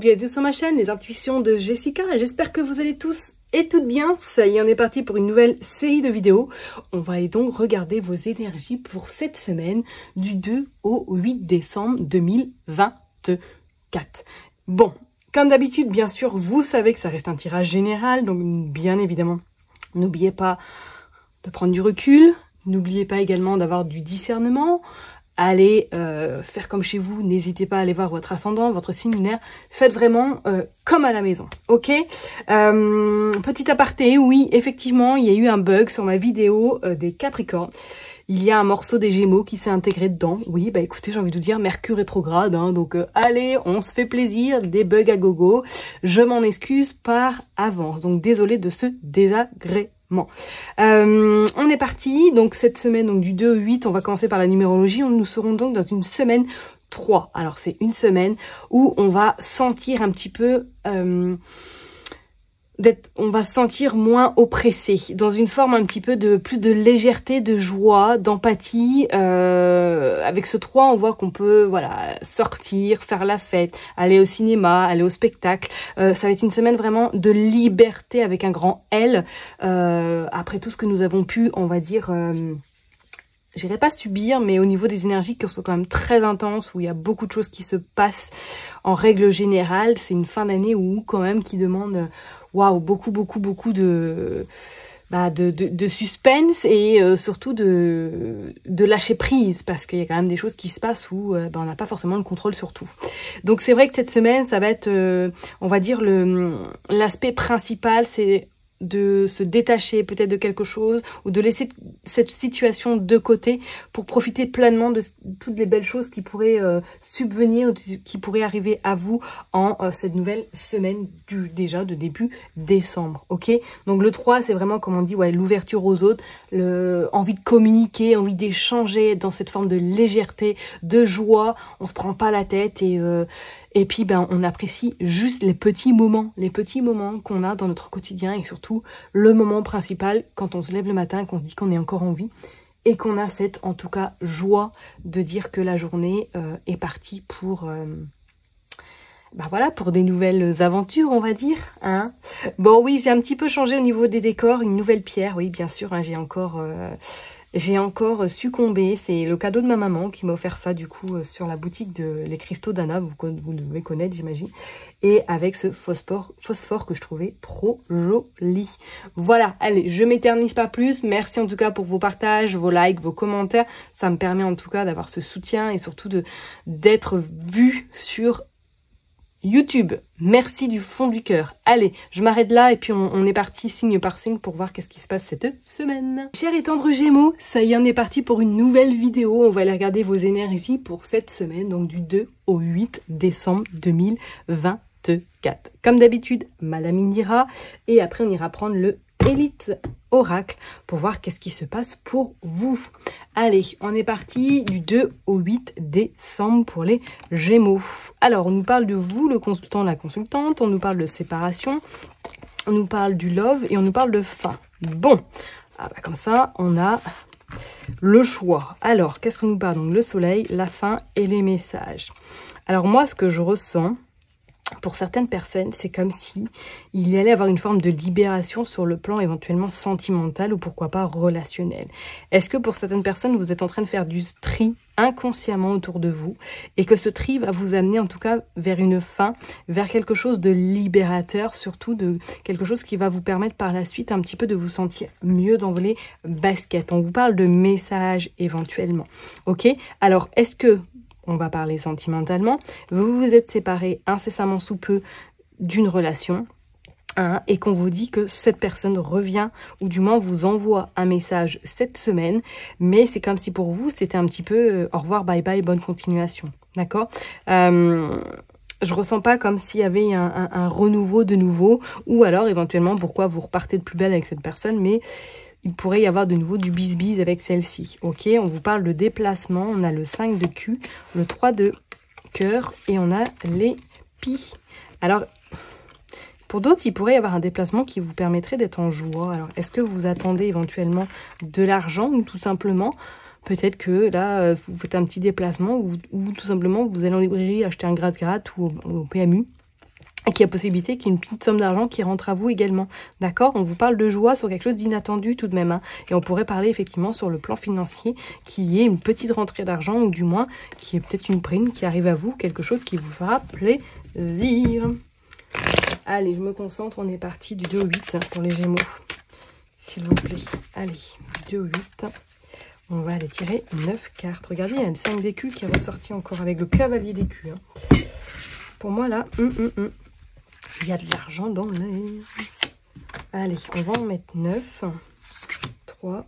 bienvenue sur ma chaîne, les intuitions de Jessica. J'espère que vous allez tous et toutes bien. Ça y est, on est parti pour une nouvelle série de vidéos. On va aller donc regarder vos énergies pour cette semaine du 2 au 8 décembre 2024. Bon, comme d'habitude, bien sûr, vous savez que ça reste un tirage général, donc bien évidemment, n'oubliez pas de prendre du recul. N'oubliez pas également d'avoir du discernement. Allez faire comme chez vous, n'hésitez pas à aller voir votre ascendant, votre signe lunaire. Faites vraiment comme à la maison, ok? Petit aparté, oui, effectivement, il y a eu un bug sur ma vidéo des Capricornes. Il y a un morceau des Gémeaux qui s'est intégré dedans. Oui, bah écoutez, j'ai envie de vous dire, Mercure rétrograde, hein, donc allez, on se fait plaisir, des bugs à gogo. Je m'en excuse par avance, donc désolé de ce désagrément. On est parti, donc cette semaine, donc du 2 au 8, on va commencer par la numérologie. Nous serons donc dans une semaine 3. Alors c'est une semaine où on va sentir un petit peu... on va se sentir moins oppressé, dans une forme un petit peu de plus de légèreté, de joie, d'empathie. Avec ce 3, on voit qu'on peut voilà sortir, faire la fête, aller au cinéma, aller au spectacle. Ça va être une semaine vraiment de liberté avec un grand L. Après tout ce que nous avons pu, on va dire... j'irai pas subir, mais au niveau des énergies qui sont quand même très intenses, où il y a beaucoup de choses qui se passent en règle générale, c'est une fin d'année où quand même qui demande waouh, beaucoup de suspense et surtout de lâcher prise, parce qu'il y a quand même des choses qui se passent où on n'a pas forcément le contrôle sur tout. Donc c'est vrai que cette semaine, ça va être, on va dire, l'aspect principal, c'est de se détacher peut-être de quelque chose ou de laisser cette situation de côté pour profiter pleinement de toutes les belles choses qui pourraient subvenir ou qui pourraient arriver à vous en cette nouvelle semaine déjà de début décembre, ok? Donc le 3, c'est vraiment, comme on dit, ouais, l'ouverture aux autres, envie de communiquer, envie d'échanger dans cette forme de légèreté, de joie, on se prend pas la tête et puis, on apprécie juste les petits moments qu'on a dans notre quotidien et surtout le moment principal quand on se lève le matin, qu'on se dit qu'on est encore en vie et qu'on a cette, en tout cas, joie de dire que la journée est partie pour... voilà, pour des nouvelles aventures, on va dire, hein. Bon, oui, j'ai un petit peu changé au niveau des décors, une nouvelle pierre, oui, bien sûr, hein, j'ai encore succombé. C'est le cadeau de ma maman qui m'a offert ça, du coup, sur la boutique de Les Cristaux d'Anna, vous devez connaître, j'imagine, et avec ce phosphore que je trouvais trop joli. Voilà, allez, je m'éternise pas plus. Merci en tout cas pour vos partages, vos likes, vos commentaires. Ça me permet en tout cas d'avoir ce soutien et surtout d'être vu sur YouTube. Merci du fond du cœur. Allez, je m'arrête là et puis on est parti signe par signe pour voir qu'est-ce qui se passe cette semaine. Chers et tendres Gémeaux, ça y est, on est parti pour une nouvelle vidéo. On va aller regarder vos énergies pour cette semaine, donc du 2 au 8 décembre 2024. Comme d'habitude, Madame Indira, et après on ira prendre le Élite Oracle pour voir qu'est-ce qui se passe pour vous. Allez, on est parti du 2 au 8 décembre pour les Gémeaux. Alors, on nous parle de vous, le consultant, la consultante, on nous parle de séparation, on nous parle du love et on nous parle de fin. Bon, comme ça, on a le choix. Alors, qu'est-ce qu'on nous parle? Donc, le soleil, la fin et les messages. Alors, moi, ce que je ressens, pour certaines personnes, c'est comme si il y allait avoir une forme de libération sur le plan éventuellement sentimental ou pourquoi pas relationnel. Est-ce que pour certaines personnes, vous êtes en train de faire du tri inconsciemment autour de vous et que ce tri va vous amener en tout cas vers une fin, vers quelque chose de libérateur, surtout de quelque chose qui va vous permettre par la suite un petit peu de vous sentir mieux dans les baskets. On vous parle de messages éventuellement, ok? Alors, est-ce que... on va parler sentimentalement, vous vous êtes séparés incessamment sous peu d'une relation, hein, et qu'on vous dit que cette personne revient, ou du moins vous envoie un message cette semaine, mais c'est comme si pour vous, c'était un petit peu au revoir, bye bye, bonne continuation, d'accord? Je ressens pas comme s'il y avait un renouveau de nouveau, ou alors éventuellement pourquoi vous repartez de plus belle avec cette personne, mais... il pourrait y avoir de nouveau du bis-bis avec celle-ci. Ok, on vous parle de déplacement. On a le 5 de cul, le 3 de cœur et on a les pis. Alors, pour d'autres, il pourrait y avoir un déplacement qui vous permettrait d'être en joie. Alors, est-ce que vous attendez éventuellement de l'argent ou tout simplement, peut-être que là, vous faites un petit déplacement ou tout simplement vous allez en librairie acheter un gratte-gratte ou au PMU. et qu'il y a possibilité qu'il y ait une petite somme d'argent qui rentre à vous également. D'accord? On vous parle de joie sur quelque chose d'inattendu tout de même. Hein. Et on pourrait parler effectivement sur le plan financier qu'il y ait une petite rentrée d'argent ou du moins qu'il y ait peut-être une prime qui arrive à vous, quelque chose qui vous fera plaisir. Allez, je me concentre. On est parti du 2 au 8 pour les Gémeaux. S'il vous plaît. Allez, du 2 au 8. On va aller tirer 9 cartes. Regardez, il y a le 5 d'écus qui est ressorti encore avec le cavalier d'écus. Hein. Pour moi, là, il y a de l'argent dans l'air. Allez, on va en mettre 9, 3,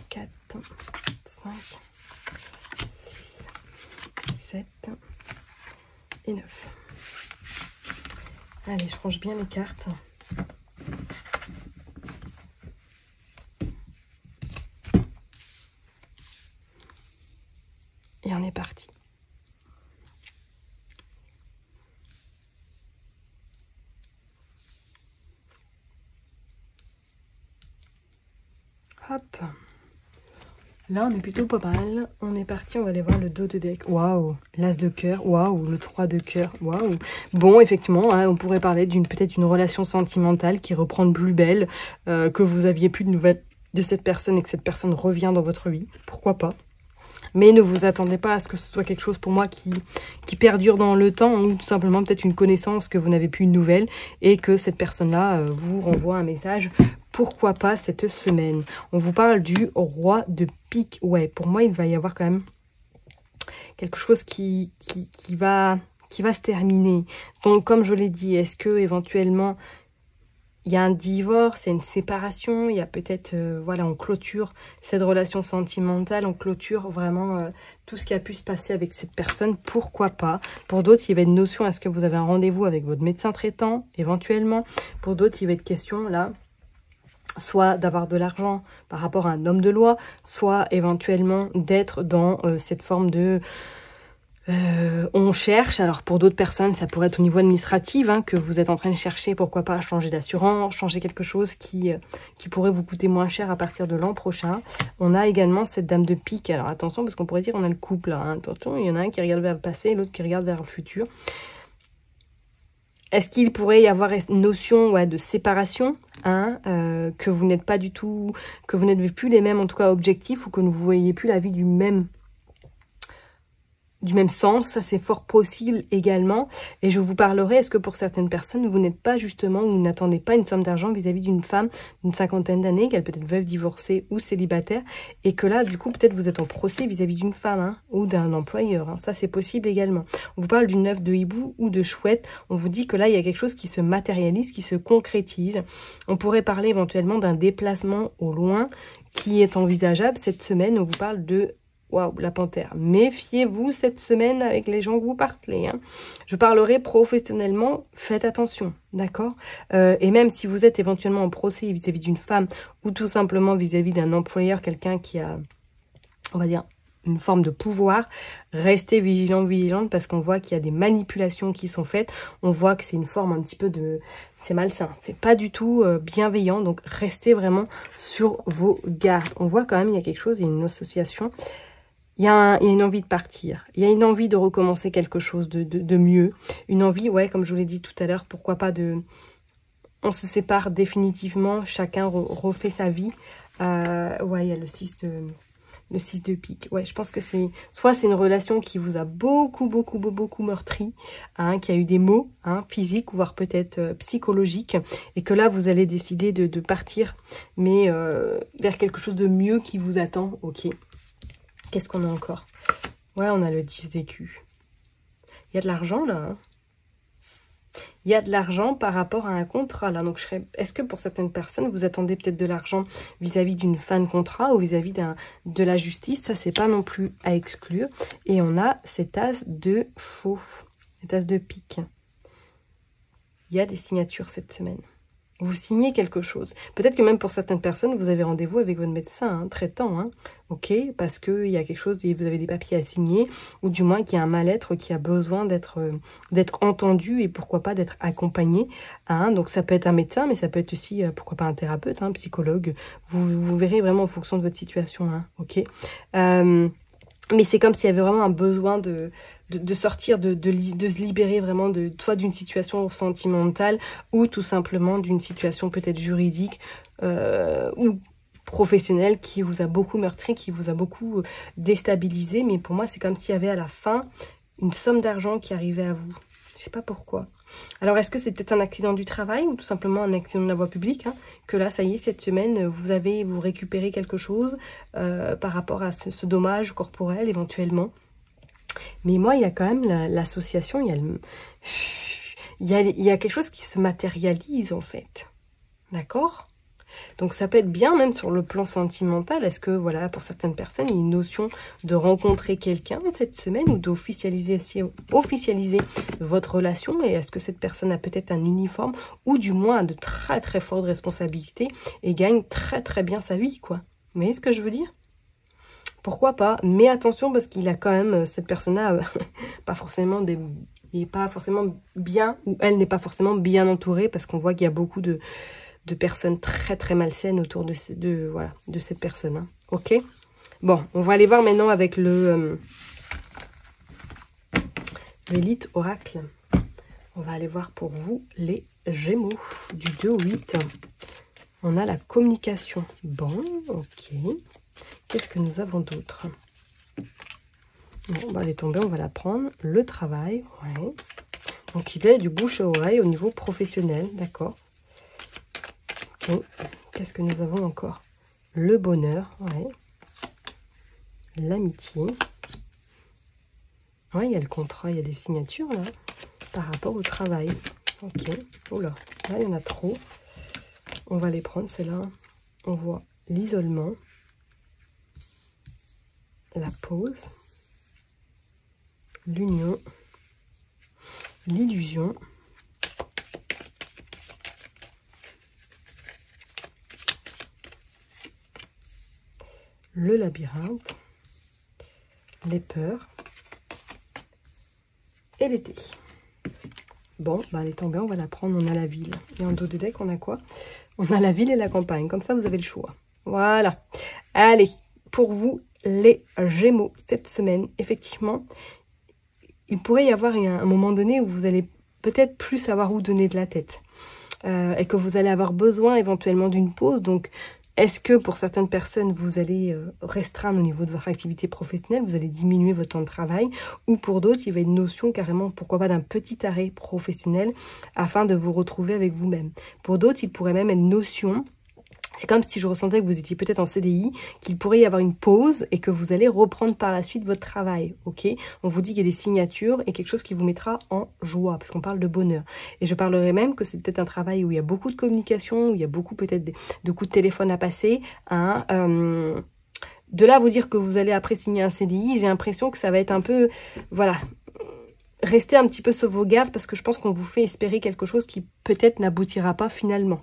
4, 5, 6, 7 et 9. Allez, je range bien les cartes. Et on est parti. Hop. Là, on est plutôt pas mal. On est parti, on va aller voir le dos de deck. Waouh, l'as de cœur. Waouh, le 3 de cœur. Waouh. Bon, effectivement, hein, on pourrait parler peut-être d'une relation sentimentale qui reprend de plus belle, que vous aviez plus de nouvelles de cette personne et que cette personne revient dans votre vie. Pourquoi pas? Mais ne vous attendez pas à ce que ce soit quelque chose pour moi qui perdure dans le temps ou tout simplement peut-être une connaissance que vous n'avez plus de nouvelles et que cette personne-là vous renvoie un message. Pourquoi pas cette semaine? On vous parle du roi de pique. Ouais, pour moi, il va y avoir quand même quelque chose qui va se terminer. Donc, comme je l'ai dit, est-ce que éventuellement il y a un divorce, il y a une séparation, il y a peut-être, voilà, on clôture cette relation sentimentale, on clôture vraiment tout ce qui a pu se passer avec cette personne, pourquoi pas. Pour d'autres, il va y avoir une notion, est-ce que vous avez un rendez-vous avec votre médecin traitant, éventuellement. Pour d'autres, il va être question, là, soit d'avoir de l'argent par rapport à un homme de loi, soit éventuellement d'être dans cette forme de... on cherche, alors pour d'autres personnes, ça pourrait être au niveau administratif, hein, que vous êtes en train de chercher, pourquoi pas changer d'assurance, changer quelque chose qui pourrait vous coûter moins cher à partir de l'an prochain. On a également cette dame de pique, alors attention, parce qu'on pourrait dire on a le couple, là, hein. Attention, il y en a un qui regarde vers le passé et l'autre qui regarde vers le futur. Est-ce qu'il pourrait y avoir une notion de séparation, hein, que vous n'êtes pas du tout, que vous n'êtes plus les mêmes en tout cas objectifs ou que vous ne voyez plus la vie du même sens, ça c'est fort possible également. Et je vous parlerai, est-ce que pour certaines personnes, vous n'êtes pas justement, ou vous n'attendez pas une somme d'argent vis-à-vis d'une femme d'une cinquantaine d'années, qu'elle peut être veuve, divorcée ou célibataire, et que là, du coup, peut-être vous êtes en procès vis-à-vis d'une femme, hein, ou d'un employeur, hein. Ça c'est possible également. On vous parle d'une œuf de hibou ou de chouette, on vous dit que là, il y a quelque chose qui se matérialise, qui se concrétise. On pourrait parler éventuellement d'un déplacement au loin qui est envisageable cette semaine. On vous parle de... Waouh, la panthère. Méfiez-vous cette semaine avec les gens que vous parlez. Hein. Je parlerai professionnellement, faites attention, d'accord? Et même si vous êtes éventuellement en procès vis-à-vis d'une femme ou tout simplement vis-à-vis d'un employeur, quelqu'un qui a, on va dire, une forme de pouvoir, restez vigilant, vigilante, parce qu'on voit qu'il y a des manipulations qui sont faites. On voit que c'est une forme un petit peu de... C'est malsain, c'est pas du tout bienveillant, donc restez vraiment sur vos gardes. On voit quand même, il y a quelque chose, il y a une association... Il y a une envie de partir, il y a une envie de recommencer quelque chose de mieux, une envie, ouais, comme je vous l'ai dit tout à l'heure, pourquoi pas de... On se sépare définitivement, chacun refait sa vie. Ouais, il y a le 6 de pique. Ouais, je pense que c'est... Soit c'est une relation qui vous a beaucoup meurtri, hein, qui a eu des maux, hein, physiques, voire peut-être psychologiques, et que là, vous allez décider de partir, mais vers quelque chose de mieux qui vous attend, ok. Qu'est-ce qu'on a encore? Ouais, on a le 10 d'écus. Il y a de l'argent, là. Hein. Il y a de l'argent par rapport à un contrat, là. Donc, est-ce que pour certaines personnes, vous attendez peut-être de l'argent vis-à-vis d'une fin de contrat ou vis-à-vis de la justice? Ça, c'est pas non plus à exclure. Et on a cet as de faux, cet as de pique. Il y a des signatures cette semaine. Vous signez quelque chose. Peut-être que même pour certaines personnes, vous avez rendez-vous avec votre médecin, hein, traitant, hein, ok, parce qu'il y a quelque chose, vous avez des papiers à signer, ou du moins qu'il y a un mal-être qui a besoin d'être entendu et pourquoi pas d'être accompagné. Hein, donc ça peut être un médecin, mais ça peut être aussi, pourquoi pas un thérapeute, un psychologue. Vous verrez vraiment en fonction de votre situation, hein, ok. Mais c'est comme s'il y avait vraiment un besoin de sortir, de se libérer vraiment soit d'une situation sentimentale ou tout simplement d'une situation peut-être juridique ou professionnelle qui vous a beaucoup meurtri, qui vous a beaucoup déstabilisé. Mais pour moi, c'est comme s'il y avait à la fin une somme d'argent qui arrivait à vous. Je sais pas pourquoi. Alors, est-ce que c'est peut-être un accident du travail ou tout simplement un accident de la voie publique, hein, que là, ça y est, cette semaine, vous récupérez quelque chose par rapport à ce dommage corporel éventuellement. Mais moi, il y a quand même l'association, il y a quelque chose qui se matérialise en fait. D'accord? Donc ça peut être bien même sur le plan sentimental. Est-ce que voilà, pour certaines personnes, il y a une notion de rencontrer quelqu'un cette semaine ou d'officialiser votre relation? Et est-ce que cette personne a peut-être un uniforme ou du moins a de très très fortes responsabilités et gagne très très bien sa vie, quoi? Vous voyez ce que je veux dire? Pourquoi pas? Mais attention parce qu'il a quand même, cette personne-là, pas forcément il n'est pas forcément bien, ou elle n'est pas forcément bien entourée, parce qu'on voit qu'il y a beaucoup de personnes très très malsaines autour de cette personne. Hein. Ok? Bon, on va aller voir maintenant avec l'élite oracle. On va aller voir pour vous les Gémeaux du 2 au 8. On a la communication. Bon, ok. Qu'est-ce que nous avons d'autre? Bon, bah, elle est tombée, on va la prendre. Le travail, ouais. Donc, il est du bouche à oreille au niveau professionnel, d'accord. Ok. Qu'est-ce que nous avons encore? Le bonheur, ouais. L'amitié. Ouais, il y a le contrat, il y a des signatures, là, par rapport au travail. Ok. Oula, là, il y en a trop. On va les prendre, celles-là. On voit l'isolement. La pause, l'union, l'illusion, le labyrinthe, les peurs et l'été. Bon, bah elle est tombée, on va la prendre, on a la ville. Et en dos de deck, on a quoi? On a la ville et la campagne, comme ça vous avez le choix. Voilà. Allez, pour vous, les Gémeaux, cette semaine, effectivement, il pourrait y avoir un moment donné où vous allez peut-être plus savoir où donner de la tête. Et que vous allez avoir besoin éventuellement d'une pause. Donc, est-ce que pour certaines personnes, vous allez restreindre au niveau de votre activité professionnelle, vous allez diminuer votre temps de travail, ou pour d'autres, il va y avoir une notion carrément, pourquoi pas, d'un petit arrêt professionnel afin de vous retrouver avec vous-même. Pour d'autres, il pourrait même être une notion... C'est comme si je ressentais que vous étiez peut-être en CDI, qu'il pourrait y avoir une pause et que vous allez reprendre par la suite votre travail, ok? On vous dit qu'il y a des signatures et quelque chose qui vous mettra en joie, parce qu'on parle de bonheur. Et je parlerai même que c'est peut-être un travail où il y a beaucoup de communication, où il y a beaucoup peut-être de coups de téléphone à passer, hein, de là à vous dire que vous allez après signer un CDI, j'ai l'impression que ça va être un peu, voilà... Restez un petit peu sur vos gardes parce que je pense qu'on vous fait espérer quelque chose qui peut-être n'aboutira pas finalement.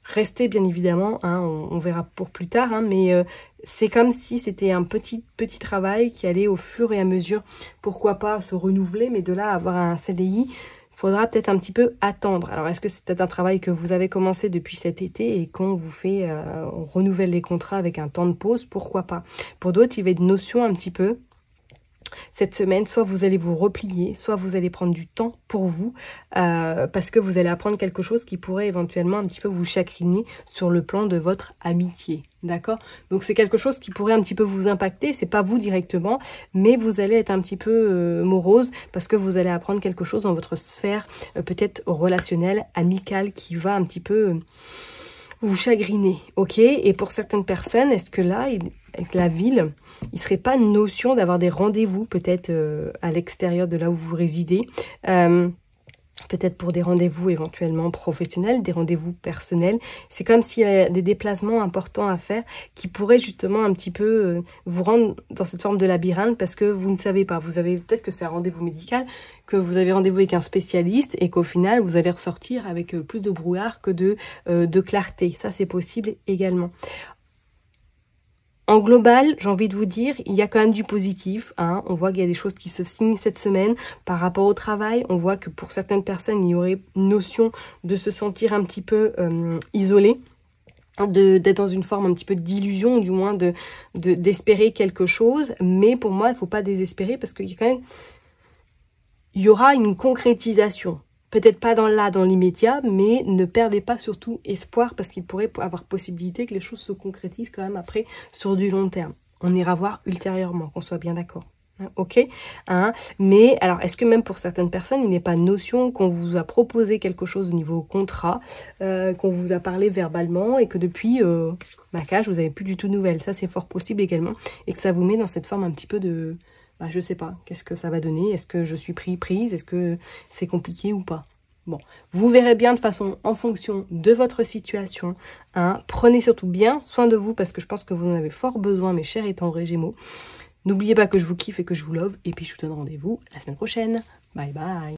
Restez bien évidemment, hein, on verra pour plus tard, hein, mais c'est comme si c'était un petit travail qui allait au fur et à mesure, pourquoi pas se renouveler, mais de là à avoir un CDI, il faudra peut-être un petit peu attendre. Alors est-ce que c'est peut-être un travail que vous avez commencé depuis cet été et qu'on vous fait, on renouvelle les contrats avec un temps de pause, pourquoi pas. Pour d'autres, il va y avoir une notion un petit peu... Cette semaine, soit vous allez vous replier, soit vous allez prendre du temps pour vous, parce que vous allez apprendre quelque chose qui pourrait éventuellement un petit peu vous chagriner sur le plan de votre amitié. D'accord? Donc c'est quelque chose qui pourrait un petit peu vous impacter, c'est pas vous directement, mais vous allez être un petit peu morose, parce que vous allez apprendre quelque chose dans votre sphère peut-être relationnelle, amicale, qui va un petit peu... vous chagriner, ok? Et pour certaines personnes, est-ce que là, avec la ville, il ne serait pas une notion d'avoir des rendez-vous peut-être à l'extérieur de là où vous résidez, peut-être pour des rendez-vous éventuellement professionnels, des rendez-vous personnels. C'est comme s'il y a des déplacements importants à faire qui pourraient justement un petit peu vous rendre dans cette forme de labyrinthe parce que vous ne savez pas. Vous avez peut-être que c'est un rendez-vous médical, que vous avez rendez-vous avec un spécialiste et qu'au final, vous allez ressortir avec plus de brouillard que de clarté. Ça, c'est possible également. En global, j'ai envie de vous dire, il y a quand même du positif. Hein. On voit qu'il y a des choses qui se signent cette semaine par rapport au travail. On voit que pour certaines personnes, il y aurait une notion de se sentir un petit peu isolé, d'être dans une forme un petit peu d'illusion, du moins d'espérer quelque chose. Mais pour moi, il ne faut pas désespérer parce qu'il y a quand même il y aura une concrétisation. Peut-être pas dans l'immédiat, mais ne perdez pas surtout espoir parce qu'il pourrait avoir possibilité que les choses se concrétisent quand même après sur du long terme. On ira voir ultérieurement, qu'on soit bien d'accord. Ok, hein, mais alors est-ce que même pour certaines personnes il n'est pas notion qu'on vous a proposé quelque chose au niveau contrat, qu'on vous a parlé verbalement et que depuis ma cage vous n'avez plus du tout de nouvelles. Ça c'est fort possible également et que ça vous met dans cette forme un petit peu de je sais pas, qu'est-ce que ça va donner, est-ce que je suis prise, est-ce que c'est compliqué ou pas. Bon, vous verrez bien de façon en fonction de votre situation. Hein. Prenez surtout bien soin de vous parce que je pense que vous en avez fort besoin mes chers et tendres Gémeaux. N'oubliez pas que je vous kiffe et que je vous love. Et puis je vous donne rendez-vous la semaine prochaine. Bye bye.